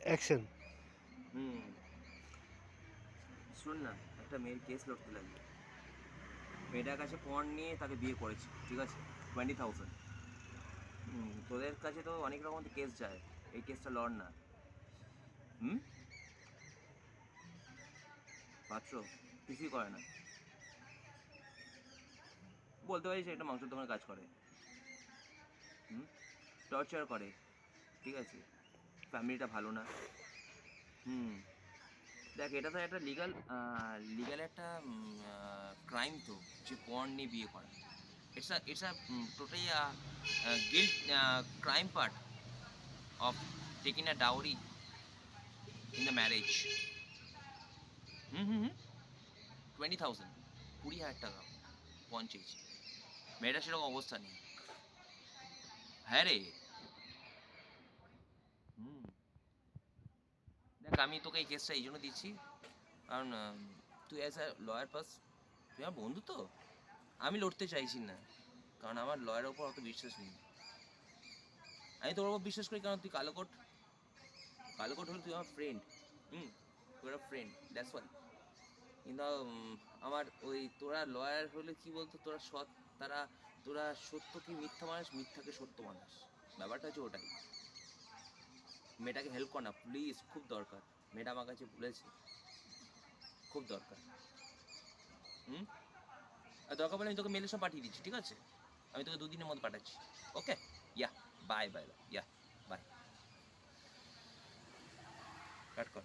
Action. হুম, শোন না, একটা মেয়ের কেস লড়তে লাগবে। মেয়েটার কাছে পণ নিয়ে তাকে বিয়ে করেছে, ঠিক আছে? 20,000। তোদের কাছে তো অনেক রকম কেস যায়, এই কেসটা লড় না। হুম, পাত্র কিছুই করে না, বলতে পারিস একটা মাংসের দোকানে কাজ করে। হুম, টর্চার করে, ঠিক আছে? ফ্যামিলিটা ভালো না। হুম, দেখ এটা তো একটা লিগাল লিগাল একটা ক্রাইম তো, যে পণ নিয়ে বিয়ে করা। It's a totally guilt crime part of taking a dowry in the marriage. হুম হুম হুম 20,000, 20,000 টাকা পণ চেয়েছে। মেয়েটা সেরকম অবস্থা নেই। হ্যাঁ রে। হুম, দেখ আমি তোকে এই কেসটা এই জন্য দিচ্ছি, কারণ তুই অ্যাজ আ লয়ার পাস, তুই আমার বন্ধু তো। আমি লড়তে চাইছি না, কারণ আমার লয়ারের ওপর অত বিশ্বাস নেই। আমি তোর ওপর বিশ্বাস করি কারণ তুই কালোকোট, কালোকোট হলে তুই আমার ফ্রেন্ড। হুম, তুই একটা ফ্রেন্ড, দ্যাটস ওয়াই। কিন্তু আমার ওই তোরা লয়ার হলে কি বলতো, তোরা সৎ, তারা তোরা সত্য কি মিথ্যা মানুষ, মিথ্যাকে সত্য মানুষ, ব্যাপারটা হচ্ছে ওটাই। মেয়েটাকে হেল্প কর না প্লিজ, খুব দরকার। মেয়েটা আমার কাছে বলেছে, খুব দরকার। হুম, আর দরকার পড়লে আমি তোকে মেলে সব পাঠিয়ে দিচ্ছি, ঠিক আছে? আমি তোকে 2 দিনের মধ্যে পাঠাচ্ছি। Okay, yeah, bye bye bye, yeah, bye. Cut কর।